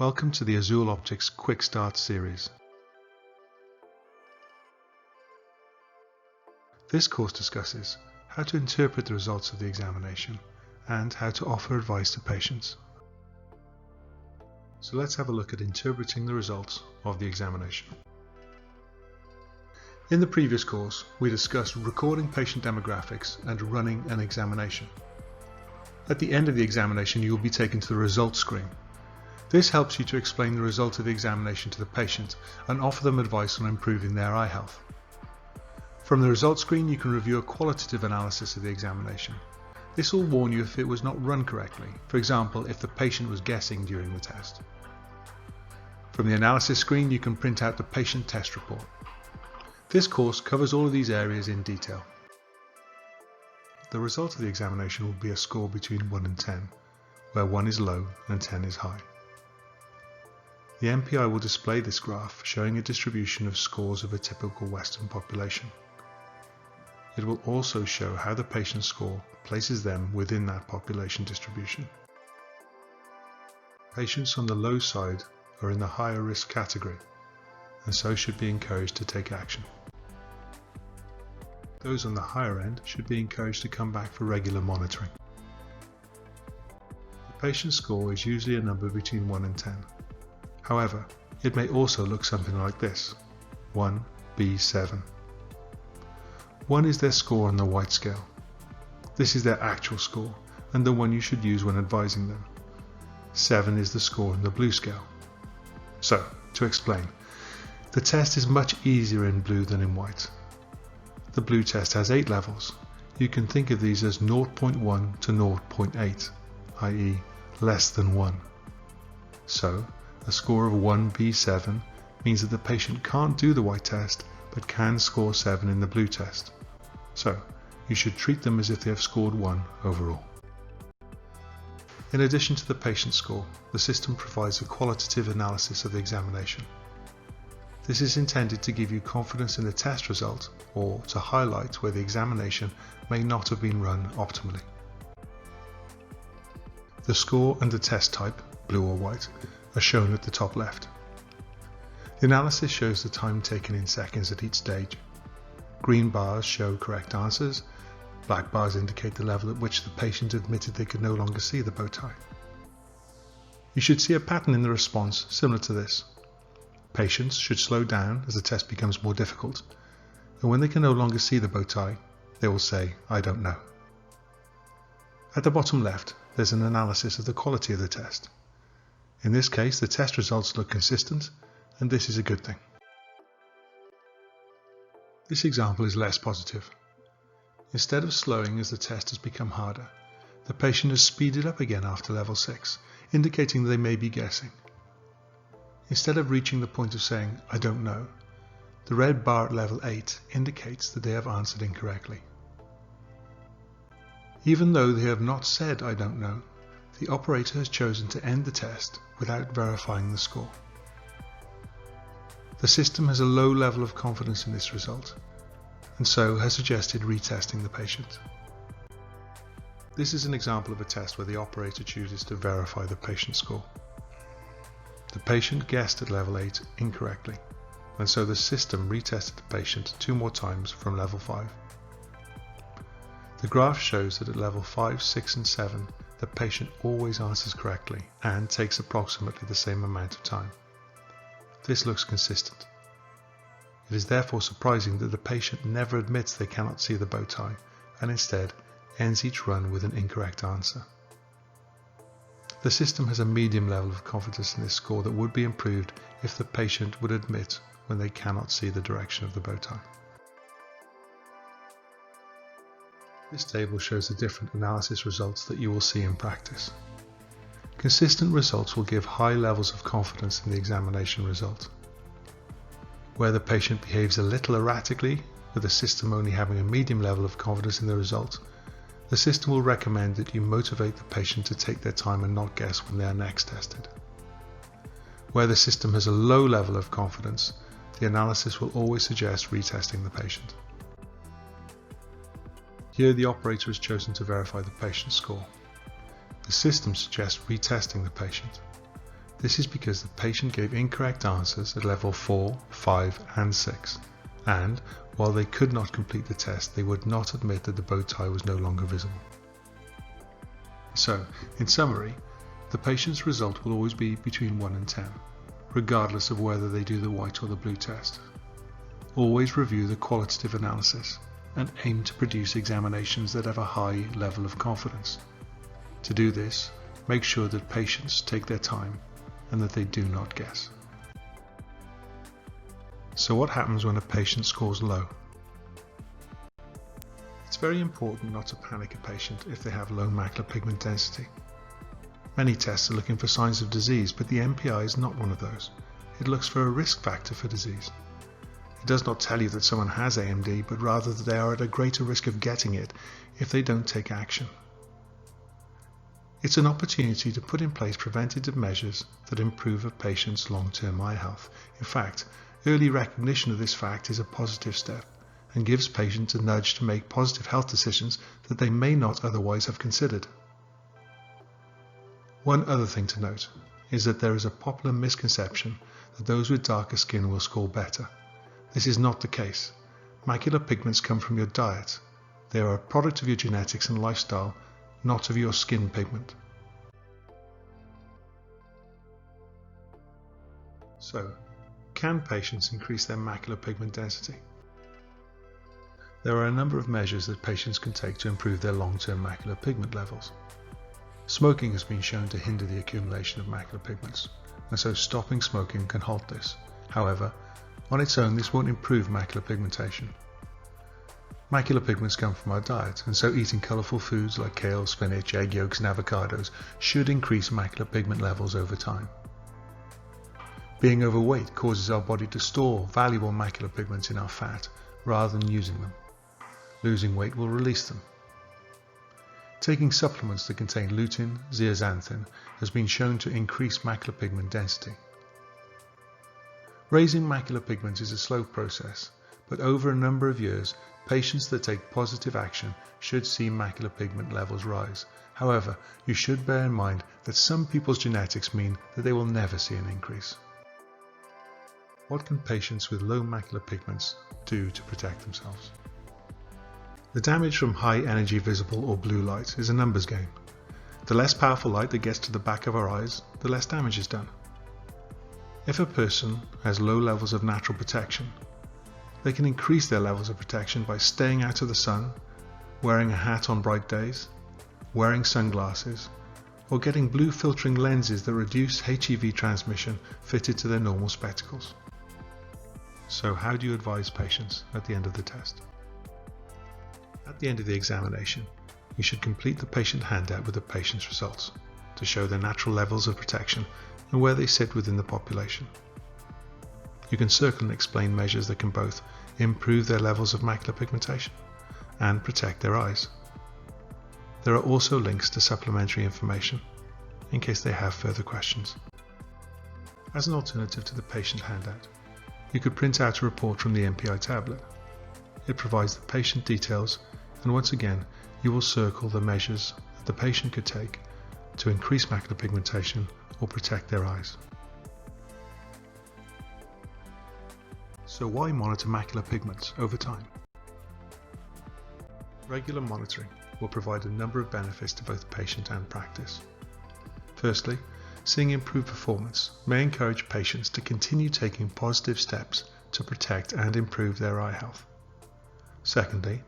Welcome to the Azul Optics Quick Start series. This course discusses how to interpret the results of the examination and how to offer advice to patients. So let's have a look at interpreting the results of the examination. In the previous course, we discussed recording patient demographics and running an examination. At the end of the examination, you will be taken to the results screen. This helps you to explain the result of the examination to the patient and offer them advice on improving their eye health. From the results screen, you can review a qualitative analysis of the examination. This will warn you if it was not run correctly, for example, if the patient was guessing during the test. From the analysis screen, you can print out the patient test report. This course covers all of these areas in detail. The result of the examination will be a score between 1 and 10, where 1 is low and 10 is high. The MPI will display this graph showing a distribution of scores of a typical Western population. It will also show how the patient's score places them within that population distribution. Patients on the low side are in the higher risk category and so should be encouraged to take action. Those on the higher end should be encouraged to come back for regular monitoring. The patient's score is usually a number between 1 and 10. However, it may also look something like this: 1B7. 1 is their score on the white scale. This is their actual score and the one you should use when advising them. 7 is the score on the blue scale. So, to explain, the test is much easier in blue than in white. The blue test has 8 levels. You can think of these as 0.1 to 0.8, i.e. less than 1. So, a score of 1B7 means that the patient can't do the white test but can score 7 in the blue test. So, you should treat them as if they have scored 1 overall. In addition to the patient score, the system provides a qualitative analysis of the examination. This is intended to give you confidence in the test result or to highlight where the examination may not have been run optimally. The score and the test type, blue or white, are shown at the top left. The analysis shows the time taken in seconds at each stage. Green bars show correct answers, black bars indicate the level at which the patient admitted they could no longer see the bow tie. You should see a pattern in the response similar to this. Patients should slow down as the test becomes more difficult, and when they can no longer see the bow tie, they will say, "I don't know." At the bottom left, there's an analysis of the quality of the test. In this case, the test results look consistent, and this is a good thing. This example is less positive. Instead of slowing as the test has become harder, the patient has speeded up again after level 6, indicating they may be guessing. Instead of reaching the point of saying, "I don't know," the red bar at level 8 indicates that they have answered incorrectly. Even though they have not said "I don't know," the operator has chosen to end the test without verifying the score. The system has a low level of confidence in this result, and so has suggested retesting the patient. This is an example of a test where the operator chooses to verify the patient score. The patient guessed at level 8 incorrectly, and so the system retested the patient 2 more times from level 5. The graph shows that at level 5, 6 and 7, the patient always answers correctly and takes approximately the same amount of time. This looks consistent. It is therefore surprising that the patient never admits they cannot see the bow tie and instead ends each run with an incorrect answer. The system has a medium level of confidence in this score that would be improved if the patient would admit when they cannot see the direction of the bow tie. This table shows the different analysis results that you will see in practice. Consistent results will give high levels of confidence in the examination result. Where the patient behaves a little erratically, with the system only having a medium level of confidence in the result, the system will recommend that you motivate the patient to take their time and not guess when they are next tested. Where the system has a low level of confidence, the analysis will always suggest retesting the patient. Here the operator has chosen to verify the patient's score. The system suggests retesting the patient. This is because the patient gave incorrect answers at level 4, 5 and 6, and while they could not complete the test, they would not admit that the bow tie was no longer visible. So, in summary, the patient's result will always be between 1 and 10, regardless of whether they do the white or the blue test. Always review the qualitative analysis and aim to produce examinations that have a high level of confidence. To do this, make sure that patients take their time and that they do not guess. So what happens when a patient scores low? It's very important not to panic a patient if they have low macular pigment density. Many tests are looking for signs of disease, but the MPI is not one of those. It looks for a risk factor for disease. It does not tell you that someone has AMD, but rather that they are at a greater risk of getting it if they don't take action. It's an opportunity to put in place preventative measures that improve a patient's long-term eye health. In fact, early recognition of this fact is a positive step and gives patients a nudge to make positive health decisions that they may not otherwise have considered. One other thing to note is that there is a popular misconception that those with darker skin will score better. This is not the case. Macular pigments come from your diet. They are a product of your genetics and lifestyle, not of your skin pigment. So, can patients increase their macular pigment density? There are a number of measures that patients can take to improve their long-term macular pigment levels. Smoking has been shown to hinder the accumulation of macular pigments, and so stopping smoking can halt this. However, on its own this won't improve macular pigmentation. Macular pigments come from our diet, and so eating colourful foods like kale, spinach, egg yolks and avocados should increase macular pigment levels over time. Being overweight causes our body to store valuable macular pigments in our fat rather than using them. Losing weight will release them. Taking supplements that contain lutein, zeaxanthin has been shown to increase macular pigment density. Raising macular pigment is a slow process, but over a number of years, patients that take positive action should see macular pigment levels rise. However, you should bear in mind that some people's genetics mean that they will never see an increase. What can patients with low macular pigments do to protect themselves? The damage from high energy visible or blue light is a numbers game. The less powerful light that gets to the back of our eyes, the less damage is done. If a person has low levels of natural protection, they can increase their levels of protection by staying out of the sun, wearing a hat on bright days, wearing sunglasses, or getting blue filtering lenses that reduce HEV transmission fitted to their normal spectacles. So how do you advise patients at the end of the test? At the end of the examination, you should complete the patient handout with the patient's results to show their natural levels of protection and where they sit within the population. You can circle and explain measures that can both improve their levels of macular pigmentation and protect their eyes. There are also links to supplementary information in case they have further questions. As an alternative to the patient handout, you could print out a report from the MPI tablet. It provides the patient details, and once again you will circle the measures that the patient could take to increase macular pigmentation or protect their eyes. So why monitor macular pigments over time? Regular monitoring will provide a number of benefits to both patient and practice. Firstly, seeing improved performance may encourage patients to continue taking positive steps to protect and improve their eye health. Secondly,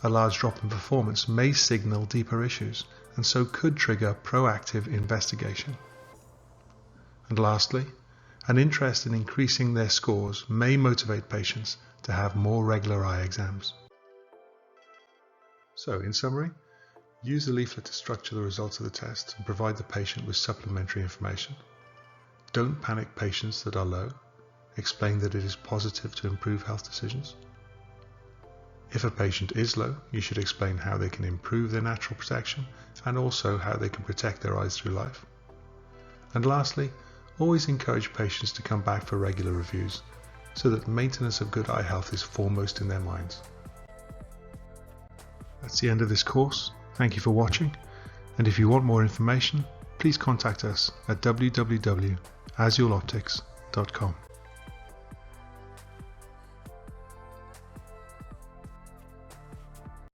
a large drop in performance may signal deeper issues and so could trigger proactive investigation. And lastly, an interest in increasing their scores may motivate patients to have more regular eye exams. So, in summary, use the leaflet to structure the results of the test and provide the patient with supplementary information. Don't panic patients that are low. Explain that it is positive to improve health decisions. If a patient is low, you should explain how they can improve their natural protection and also how they can protect their eyes through life. And lastly, always encourage patients to come back for regular reviews so that maintenance of good eye health is foremost in their minds. That's the end of this course. Thank you for watching, and if you want more information, please contact us at www.azureoptics.com.